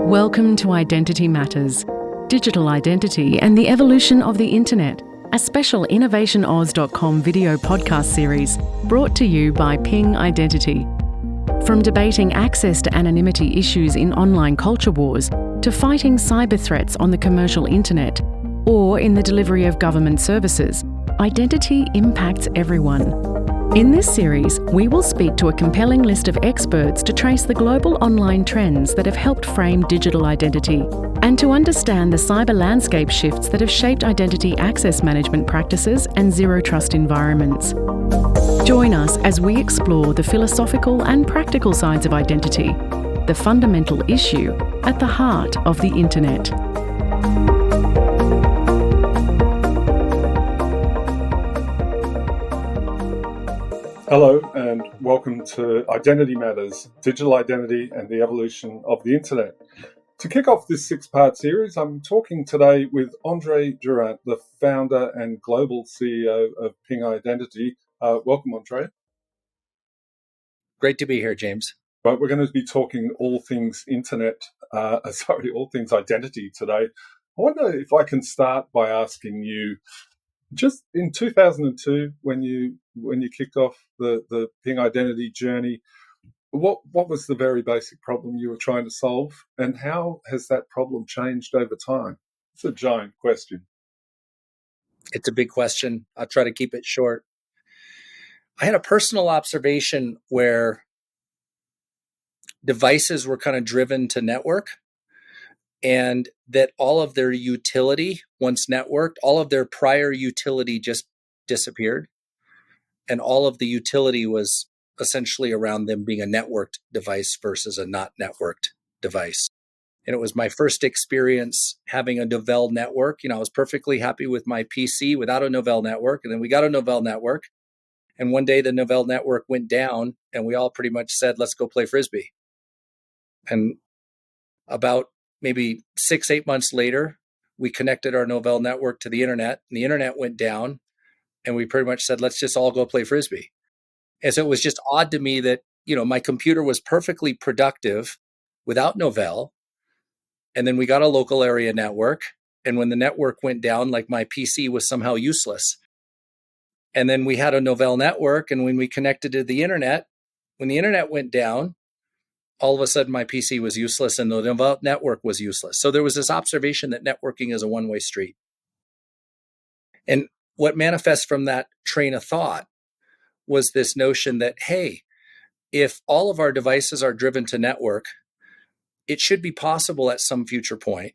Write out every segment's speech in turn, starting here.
Welcome to Identity Matters, Digital Identity and the Evolution of the Internet, a special InnovationOz.com video podcast series brought to you by Ping Identity. From debating access to anonymity issues in online culture wars to fighting cyber threats on the commercial internet or in the delivery of government services, identity impacts everyone. In this series, we will speak to a compelling list of experts to trace the global online trends that have helped frame digital identity and to understand the cyber landscape shifts that have shaped identity access management practices and zero-trust environments. Join us as we explore the philosophical and practical sides of identity, the fundamental issue at the heart of the Internet. Hello and welcome to Identity Matters, Digital Identity and the Evolution of the Internet. To kick off this six-part series, I'm talking today with Durand, the founder and global CEO of Ping Identity. Welcome, Andre. Great to be here, James. But we're going to be talking all things internet, all things identity today. I wonder if I can start by asking you, just in 2002, when you kicked off the Ping Identity journey, what was the very basic problem you were trying to solve, and how has that problem changed over time? It's a giant question. It's a big question. I'll try to keep it short. I had a personal observation where devices were kind of driven to network, and that all of their utility, once networked, all of their prior utility just disappeared. And all of the utility was essentially around them being a networked device versus a not networked device. And it was my first experience having a Novell network. I was perfectly happy with my PC without a Novell network. And then we got a Novell network. And one day the Novell network went down and we all pretty much said, let's go play Frisbee. And about maybe 6-8 months later, we connected our Novell network to the internet, and the internet went down, and we pretty much said, let's just all go play Frisbee. And so it was just odd to me that, my computer was perfectly productive without Novell. And then we got a local area network. And when the network went down, like my PC was somehow useless. And then we had a Novell network. And when we connected to the internet, when the internet went down, all of a sudden my PC was useless and the Novell network was useless. So there was this observation that networking is a one-way street. And what manifests from that train of thought was this notion that, hey, if all of our devices are driven to network, it should be possible at some future point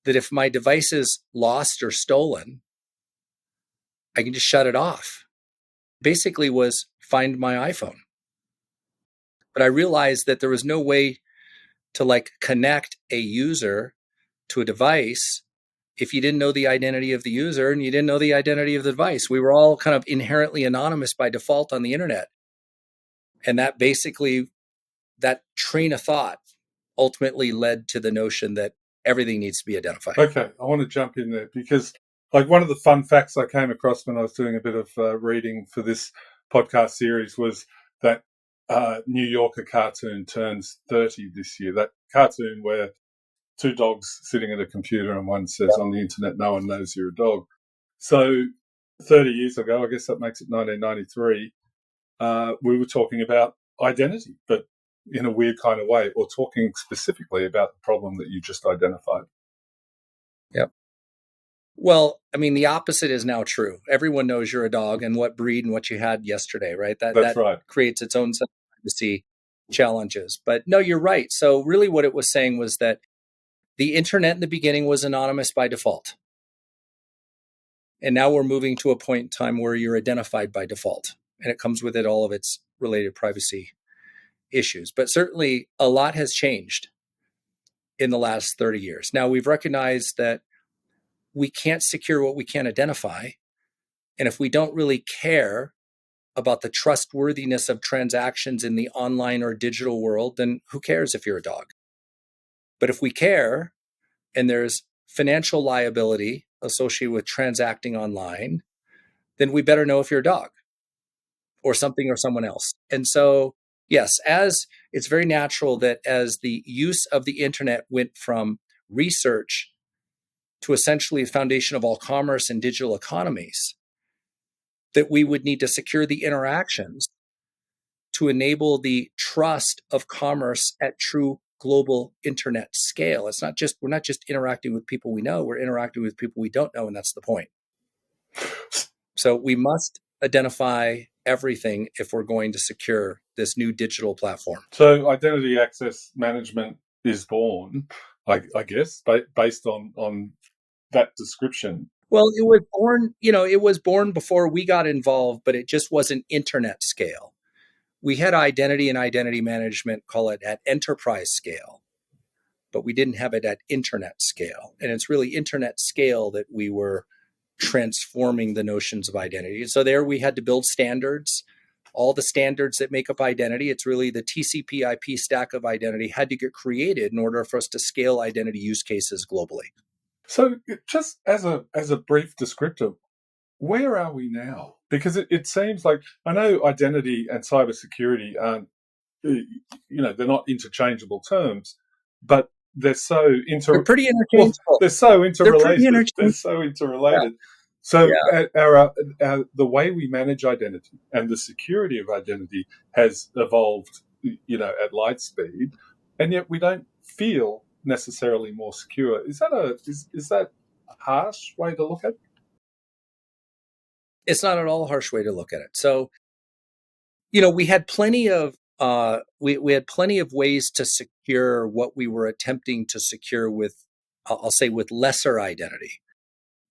that if my device is lost or stolen, I can just shut it off. Basically was find my iPhone. But I realized that there was no way to connect a user to a device if you didn't know the identity of the user and you didn't know the identity of the device. We were all kind of inherently anonymous by default on the internet. And that train of thought ultimately led to the notion that everything needs to be identified. Okay, I want to jump in there because one of the fun facts I came across when I was doing a bit of reading for this podcast series was that New Yorker cartoon turns 30 this year. That cartoon where two dogs sitting at a computer and one says on the internet, no one knows you're a dog. So 30 years ago, I guess that makes it 1993, we were talking about identity, but in a weird kind of way, or talking specifically about the problem that you just identified. Yep. Well, the opposite is now true. Everyone knows you're a dog and what breed and what you had yesterday, right? That's right. Creates its own set of privacy challenges. But no, you're right. So really what it was saying was that the internet in the beginning was anonymous by default. And now we're moving to a point in time where you're identified by default. And it comes with it all of its related privacy issues. But certainly a lot has changed in the last 30 years. Now we've recognized that we can't secure what we can't identify. And if we don't really care about the trustworthiness of transactions in the online or digital world, then who cares if you're a dog? But if we care, and there's financial liability associated with transacting online, then we better know if you're a dog or something or someone else. And so, Yes, as it's very natural that as the use of the internet went from research to essentially the foundation of all commerce and digital economies, that we would need to secure the interactions to enable the trust of commerce at true global internet scale. We're not just interacting with people we know, we're interacting with people we don't know, and that's the point. So we must identify everything if we're going to secure this new digital platform. So identity access management is born, I guess, based on that description. Well, it was born before we got involved, but it just wasn't internet scale. We had identity and identity management, call it at enterprise scale, but we didn't have it at internet scale. And it's really internet scale that we were transforming the notions of identity. So there we had to build standards, all the standards that make up identity. It's really the TCP IP stack of identity had to get created in order for us to scale identity use cases globally. So just as a brief descriptor, where are we now? Because it seems like, I know identity and cybersecurity aren't, they're not interchangeable terms, but they're so They're pretty interchangeable. they're so interrelated. interchangeable. They're so interrelated. Yeah. So Yeah. the way we manage identity and the security of identity has evolved, at light speed, and yet we don't feel necessarily more secure. Is that a harsh way to look at it? It's not at all a harsh way to look at it. So, we had plenty of we had plenty of ways to secure what we were attempting to secure with, I'll say, with lesser identity.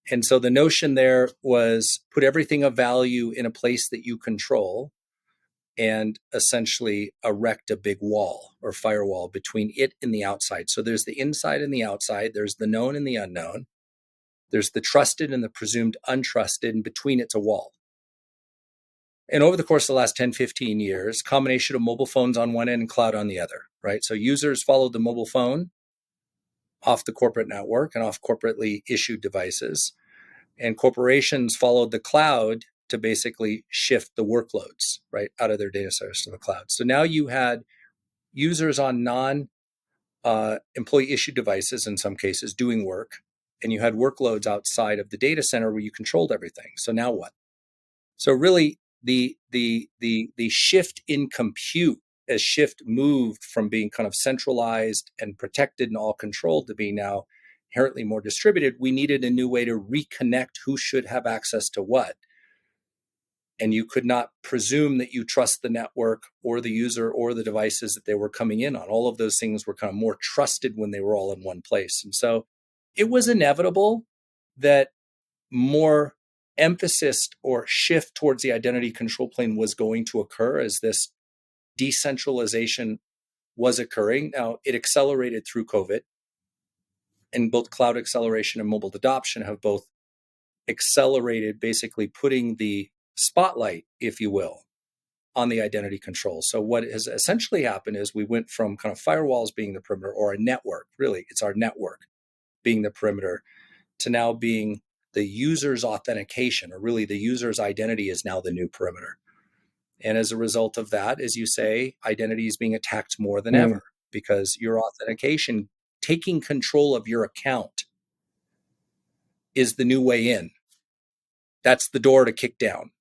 And so the notion there was put everything of value in a place that you control and essentially erect a big wall or firewall between it and the outside. So there's the inside and the outside. There's the known and the unknown. There's the trusted and the presumed untrusted, and between it's a wall. And over the course of the last 10, 15 years, combination of mobile phones on one end and cloud on the other, right? So users followed the mobile phone off the corporate network and off corporately issued devices. And corporations followed the cloud to basically shift the workloads, right, out of their data centers to the cloud. So now you had users on non-employee issued devices, in some cases, doing work, and you had workloads outside of the data center where you controlled everything. So now what? So really, the shift in compute, as shift moved from being kind of centralized and protected and all controlled to being now inherently more distributed, we needed a new way to reconnect who should have access to what. And you could not presume that you trust the network or the user or the devices that they were coming in on. All of those things were kind of more trusted when they were all in one place. And so it was inevitable that more emphasis or shift towards the identity control plane was going to occur as this decentralization was occurring. Now, it accelerated through COVID, and both cloud acceleration and mobile adoption have both accelerated, basically putting the spotlight, if you will, on the identity control. So what has essentially happened is we went from kind of firewalls being the perimeter, or a network, really, it's our network being the perimeter, to now being the user's authentication, or really the user's identity is now the new perimeter. And as a result of that, as you say, identity is being attacked more than ever, because your authentication, taking control of your account, is the new way in. That's the door to kick down,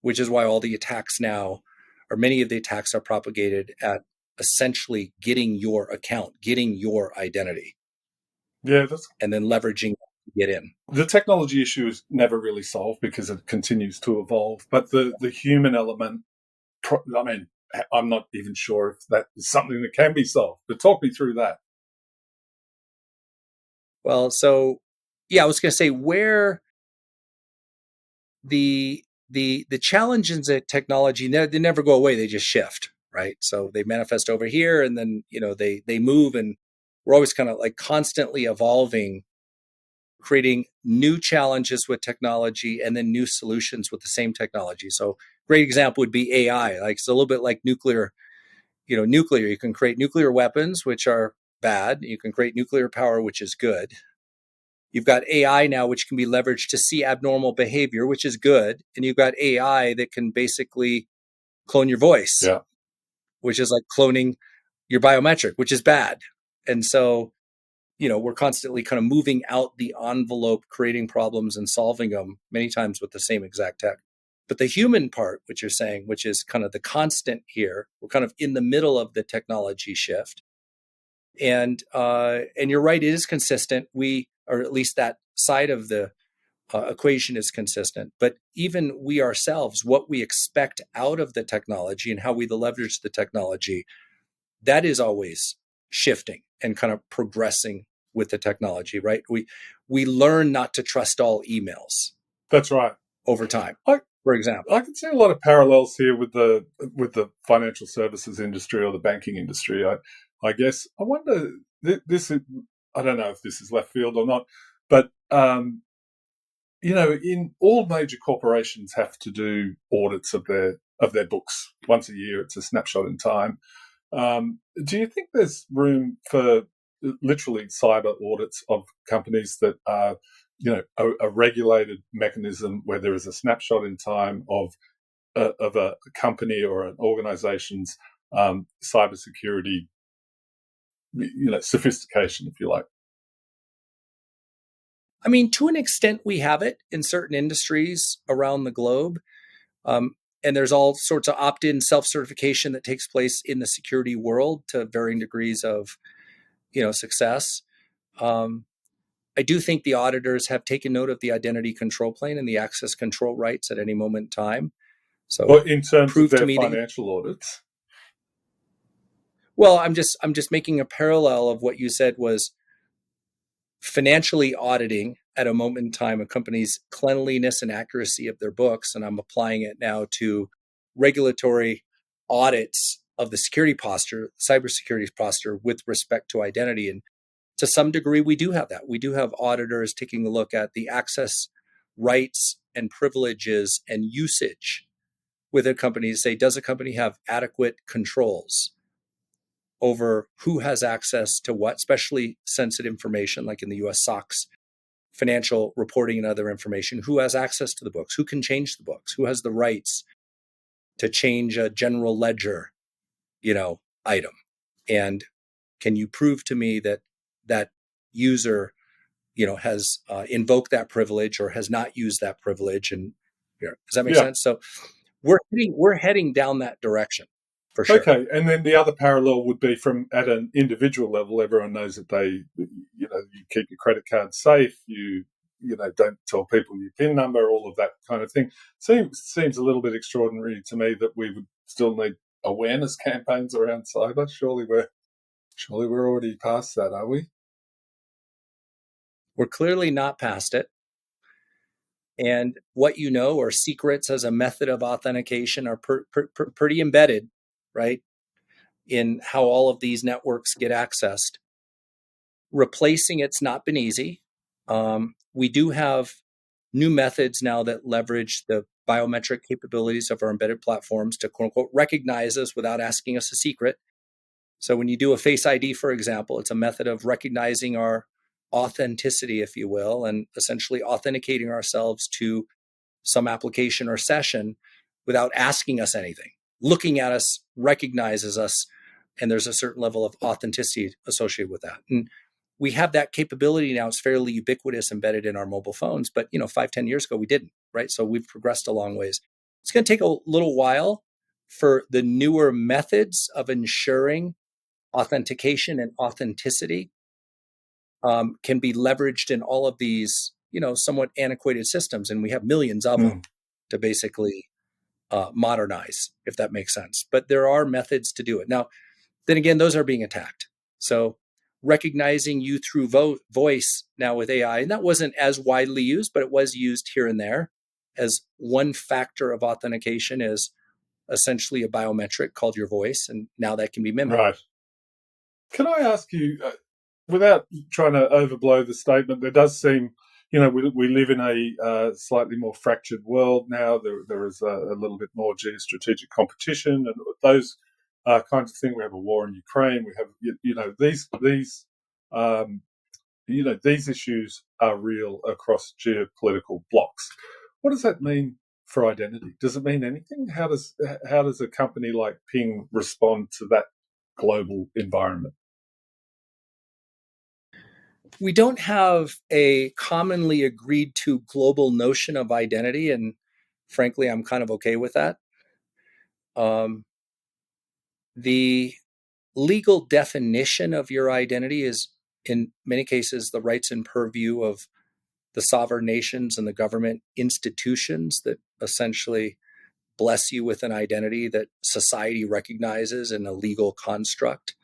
which is why all the attacks now, or many of the attacks, are propagated at essentially getting your account, getting your identity. Yeah, and then leveraging to get in. The technology issue is never really solved because it continues to evolve. But the human element, I'm not even sure if that is something that can be solved. But talk me through that. Well, so I was going to say where the challenges in technology, they never go away; they just shift, right? So they manifest over here, and then they move, and we're always kind of like constantly evolving, creating new challenges with technology, and then new solutions with the same technology. So, great example would be AI. Like it's a little bit like nuclear. Nuclear. You can create nuclear weapons, which are bad. You can create nuclear power, which is good. You've got AI now, which can be leveraged to see abnormal behavior, which is good. And you've got AI that can basically clone your voice. Yeah. which is like cloning your biometric, which is bad. And so, we're constantly kind of moving out the envelope, creating problems and solving them many times with the same exact tech. But the human part, which you're saying, which is kind of the constant here, we're kind of in the middle of the technology shift. And you're right, it is consistent. Or at least that side of the equation is consistent. But even we ourselves, what we expect out of the technology and how we leverage the technology, that is always shifting and kind of progressing with the technology, right? We learn not to trust all emails. That's right. Over time, for example. I can see a lot of parallels here with the financial services industry or the banking industry. I guess I wonder this. I don't know if this is left field or not, but in all major corporations have to do audits of their books once a year. It's a snapshot in time. Do you think there's room for literally cyber audits of companies that are, a regulated mechanism where there is a snapshot in time of a company or an organization's cybersecurity, sophistication, if you like? I mean, to an extent, we have it in certain industries around the globe. And there's all sorts of opt-in self-certification that takes place in the security world to varying degrees of, success. I do think the auditors have taken note of the identity control plane and the access control rights at any moment in time. So, well, in terms of their financial audits. Well, I'm just making a parallel of what you said was financially auditing at a moment in time a company's cleanliness and accuracy of their books, and I'm applying it now to regulatory audits of the security posture, cybersecurity posture with respect to identity. And to some degree, we do have that. We do have auditors taking a look at the access rights and privileges and usage with a company to say, does a company have adequate controls over who has access to what, especially sensitive information like in the US SOX, financial reporting and other information, who has access to the books, who can change the books, who has the rights to change a general ledger, item. And can you prove to me that that user, has invoked that privilege or has not used that privilege? And does that make sense? So we're heading down that direction. For sure. Okay, and then the other parallel would be from at an individual level. Everyone knows that you keep your credit card safe. You don't tell people your PIN number, all of that kind of thing. Seems a little bit extraordinary to me that we would still need awareness campaigns around cyber. Surely we're already past that, are we? We're clearly not past it. And what or secrets as a method of authentication are pretty embedded, right, in how all of these networks get accessed. Replacing it's not been easy. We do have new methods now that leverage the biometric capabilities of our embedded platforms to quote unquote recognize us without asking us a secret. So when you do a Face ID, for example, it's a method of recognizing our authenticity, if you will, and essentially authenticating ourselves to some application or session without asking us anything. Looking at us recognizes us, and there's a certain level of authenticity associated with that. And we have that capability now. It's fairly ubiquitous, embedded in our mobile phones. But 5-10 years ago, we didn't, right? So we've progressed a long ways. It's going to take a little while for the newer methods of ensuring authentication and authenticity can be leveraged in all of these, somewhat antiquated systems. And we have millions of them to basically modernize, if that makes sense. But there are methods to do it. Now, then again, those are being attacked. So recognizing you through voice now with AI, and that wasn't as widely used, but it was used here and there as one factor of authentication, is essentially a biometric called your voice. And now that can be mimicked. Right. Can I ask you, without trying to overblow the statement, there does seem, we live in a slightly more fractured world now. There is a little bit more geostrategic competition and those kinds of things. We have a war in Ukraine. We have, these issues are real across geopolitical blocks. What does that mean for identity? Does it mean anything? How does a company like Ping respond to that global environment? We don't have a commonly agreed to global notion of identity, and frankly, I'm kind of okay with that. The legal definition of your identity is, in many cases, the rights and purview of the sovereign nations and the government institutions that essentially bless you with an identity that society recognizes in a legal construct.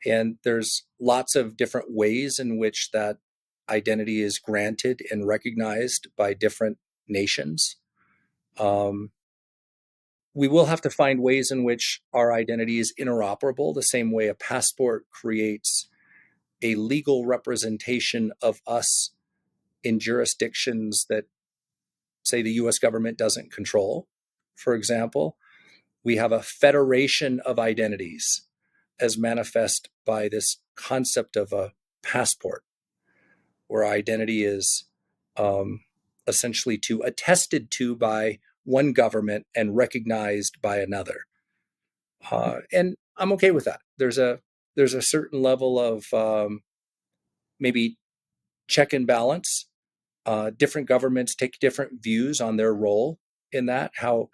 And there's lots of different ways in which that identity is granted and recognized by different nations. We will have to find ways in which our identity is interoperable, the same way a passport creates a legal representation of us in jurisdictions that, say, the US government doesn't control. For example, we have a federation of identities as manifest by this concept of a passport, where identity is essentially attested to by one government and recognized by another. And I'm okay with that. There's a certain level of maybe check and balance. Different governments take different views on their role in that, how,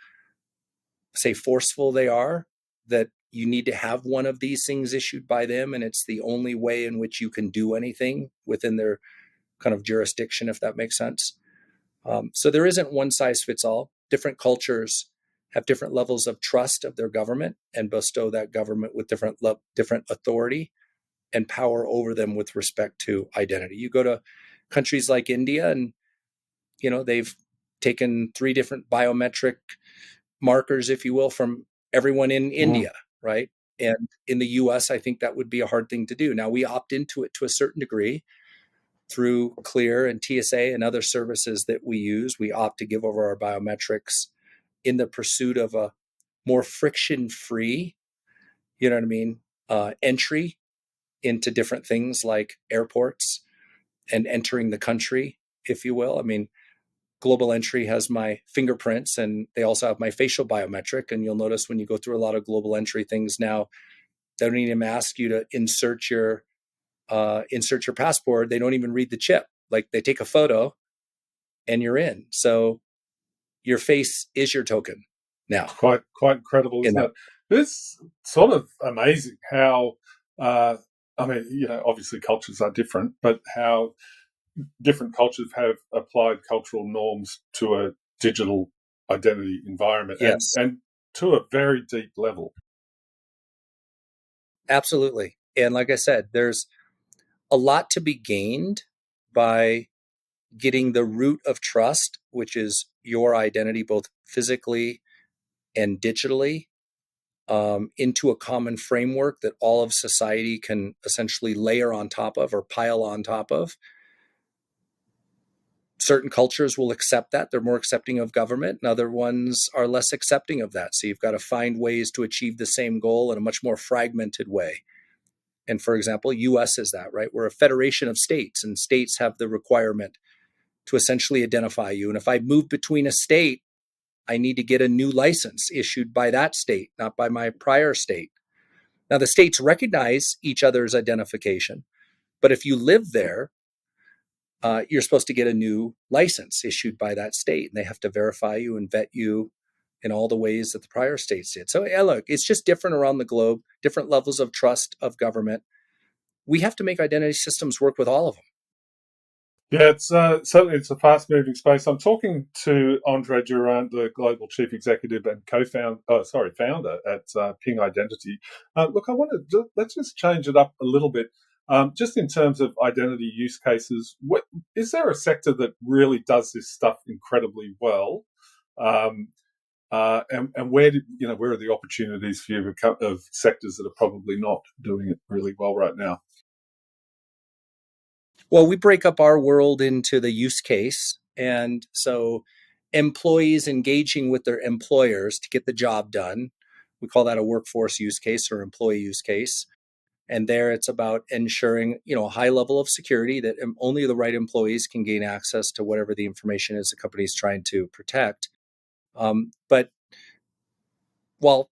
say, forceful they are, that you need to have one of these things issued by them, and it's the only way in which you can do anything within their kind of jurisdiction, if that makes sense. So there isn't one size fits all. Different cultures have different levels of trust of their government and bestow that government with different authority and power over them with respect to identity. You go to countries like India, and they've taken 3 different biometric markers, if you will, from everyone in India, right? And in the US, I think that would be a hard thing to do. Now, we opt into it to a certain degree through Clear and TSA and other services that we use. We opt to give over our biometrics in the pursuit of a more friction-free, entry into different things like airports and entering the country, if you will. I mean, Global Entry has my fingerprints, and they also have my facial biometric. And you'll notice when you go through a lot of Global Entry things now, they don't even ask you to insert your passport. They don't even read the chip. Like, they take a photo and you're in. So your face is your token now. Quite incredible, isn't it? It's sort of amazing how, obviously cultures are different, but how different cultures have applied cultural norms to a digital identity environment, Yes. and to a very deep level. Absolutely. And like I said, there's a lot to be gained by getting the root of trust, which is your identity, both physically and digitally, into a common framework that all of society can essentially layer on top of or pile on top of. Certain cultures will accept that. They're more accepting of government, and other ones are less accepting of that. So you've got to find ways to achieve the same goal in a much more fragmented way. And for example, US is that, right? We're a federation of states, and states have the requirement to essentially identify you. And if I move between a state, I need to get a new license issued by that state, not by my prior state. Now, the states recognize each other's identification, but if you live there, you're supposed to get a new license issued by that state, and they have to verify you and vet you in all the ways that the prior states did. So, yeah, look, it's just different around the globe, different levels of trust of government. We have to make identity systems work with all of them. Yeah, it's certainly it's a fast-moving space. I'm talking to Andre Durand, the global chief executive and founder at Ping Identity. Look, let's just change it up a little bit. Just in terms of identity use cases, is there a sector that really does this stuff incredibly well? And where are the opportunities for you of sectors that are probably not doing it really well right now? Well, we break up our world into the use case. And so employees engaging with their employers to get the job done, we call that a workforce use case or employee use case. And there it's about ensuring, a high level of security that only the right employees can gain access to whatever the information is the company is trying to protect. But while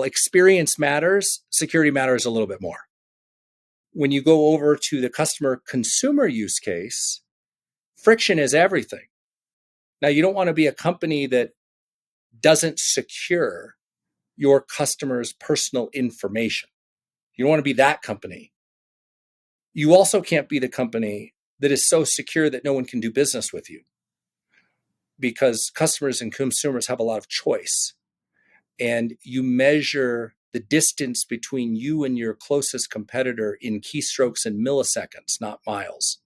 experience matters, security matters a little bit more. When you go over to the customer consumer use case, friction is everything. Now, you don't want to be a company that doesn't secure your customer's personal information. You don't want to be that company. You also can't be the company that is so secure that no one can do business with you, because customers and consumers have a lot of choice. And you measure the distance between you and your closest competitor in keystrokes and milliseconds, not miles.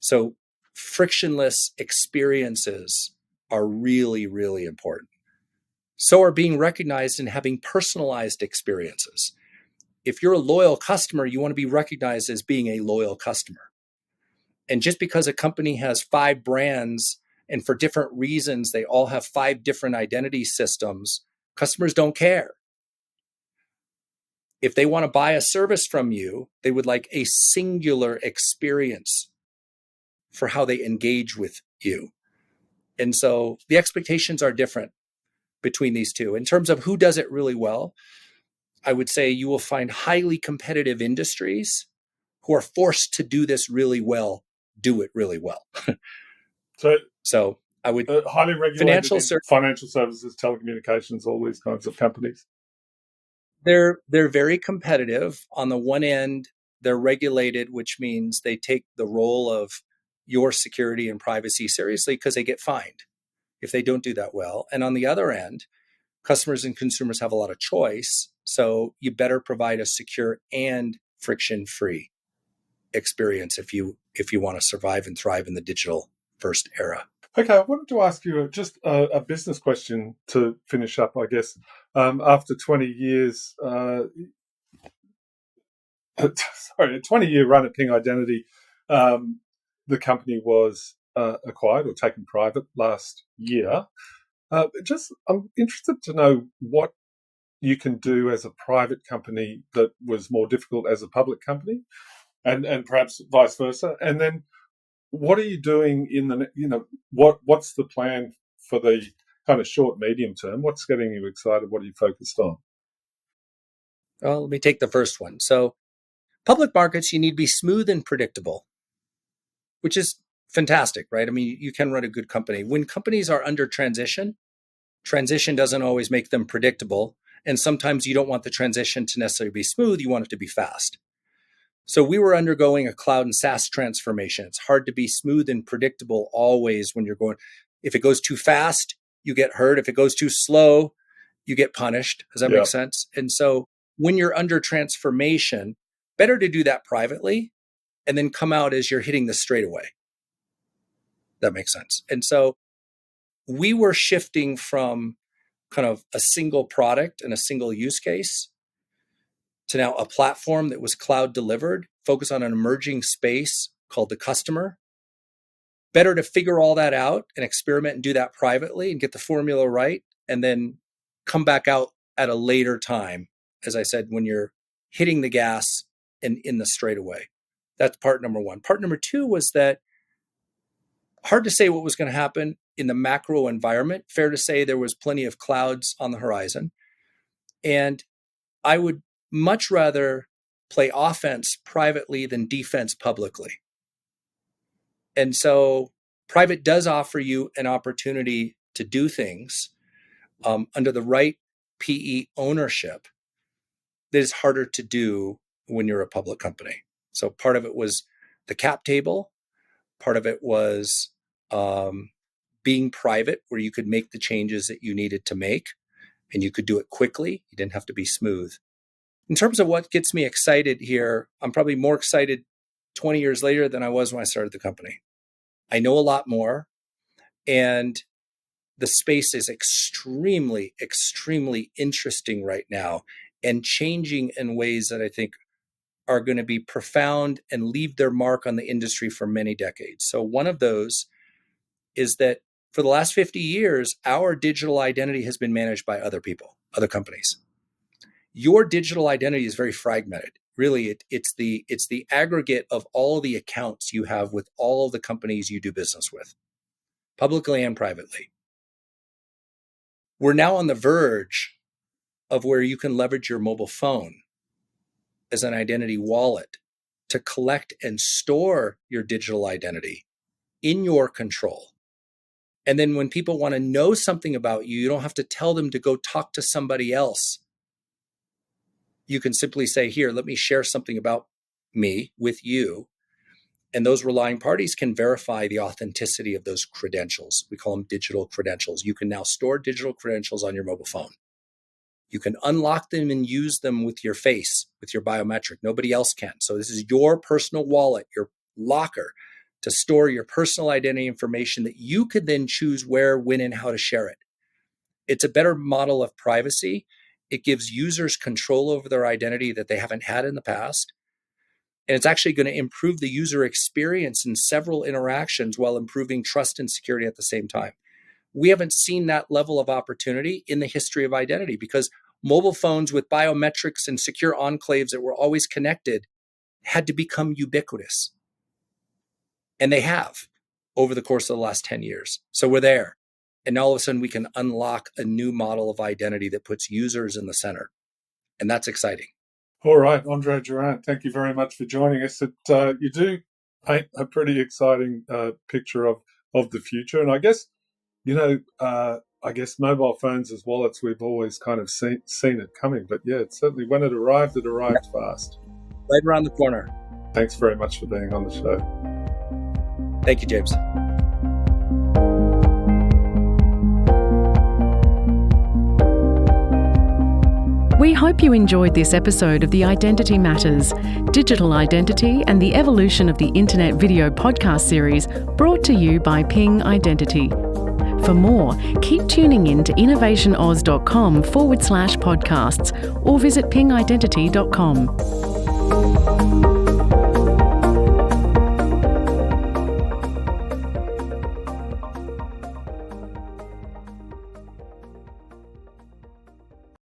So frictionless experiences are really, really important. So are being recognized and having personalized experiences. If you're a loyal customer, you want to be recognized as being a loyal customer. And just because a company has 5 brands and for different reasons, they all have 5 different identity systems, customers don't care. If they want to buy a service from you, they would like a singular experience for how they engage with you. And so the expectations are different between these two. In terms of who does it really well, I would say you will find highly competitive industries who are forced to do this really well, do it really well. So I would highly regulated financial services, telecommunications, all these kinds of companies. They're very competitive. On the one end, they're regulated, which means they take the role of your security and privacy seriously because they get fined if they don't do that well. And on the other end, customers and consumers have a lot of choice. So you better provide a secure and friction-free experience if you want to survive and thrive in the digital first era. Okay, I wanted to ask you just a business question to finish up, I guess. After 20 years, a 20-year run at Ping Identity, the company was acquired or taken private last year. I'm interested to know what you can do as a private company that was more difficult as a public company, and perhaps vice versa. And then, what are you doing what's the plan for the kind of short, medium term? What's getting you excited? What are you focused on? Well, let me take the first one. So public markets, you need to be smooth and predictable, which is fantastic, right? I mean, you can run a good company. When companies are under transition doesn't always make them predictable. And sometimes you don't want the transition to necessarily be smooth. You want it to be fast. So we were undergoing a cloud and SaaS transformation. It's hard to be smooth and predictable always when you're going. If it goes too fast, you get hurt. If it goes too slow, you get punished. Does that make sense? And so when you're under transformation, better to do that privately and then come out as you're hitting the straightaway. That makes sense. And so we were shifting from kind of a single product and a single use case to now a platform that was cloud delivered, focus on an emerging space called the customer. Better to figure all that out and experiment and do that privately and get the formula right, and then come back out at a later time, as I said, when you're hitting the gas and in the straightaway. That's part number one. Part number two was that hard to say what was going to happen in the macro environment. Fair to say there was plenty of clouds on the horizon. And I would much rather play offense privately than defense publicly. And so private does offer you an opportunity to do things under the right PE ownership that is harder to do when you're a public company. So part of it was the cap table. Part of it was being private, where you could make the changes that you needed to make and you could do it quickly. You didn't have to be smooth. In terms of what gets me excited here, I'm probably more excited 20 years later than I was when I started the company. I know a lot more, and the space is extremely, extremely interesting right now and changing in ways that I think are going to be profound and leave their mark on the industry for many decades. So one of those is that for the last 50 years, our digital identity has been managed by other people, other companies. Your digital identity is very fragmented. Really, it's the aggregate of all the accounts you have with all of the companies you do business with, publicly and privately. We're now on the verge of where you can leverage your mobile phone as an identity wallet to collect and store your digital identity in your control. And then when people want to know something about you, you don't have to tell them to go talk to somebody else. You can simply say, here, let me share something about me with you. And those relying parties can verify the authenticity of those credentials. We call them digital credentials. You can now store digital credentials on your mobile phone. You can unlock them and use them with your face, with your biometric. Nobody else can. So this is your personal wallet, your locker, to store your personal identity information that you could then choose where, when, and how to share it. It's a better model of privacy. It gives users control over their identity that they haven't had in the past. And it's actually going to improve the user experience in several interactions while improving trust and security at the same time. We haven't seen that level of opportunity in the history of identity because mobile phones with biometrics and secure enclaves that were always connected had to become ubiquitous. And they have over the course of the last 10 years. So we're there. And all of a sudden we can unlock a new model of identity that puts users in the center. And that's exciting. All right, Andre Durand, thank you very much for joining us. You do paint a pretty exciting picture of the future. And I guess, mobile phones as wallets, we've always kind of seen it coming. But yeah, it's certainly when it arrived fast. Right around the corner. Thanks very much for being on the show. Thank you, James. We hope you enjoyed this episode of the Identity Matters, Digital Identity and the Evolution of the Internet video podcast series brought to you by Ping Identity. For more, keep tuning in to innovationoz.com/podcasts or visit pingidentity.com.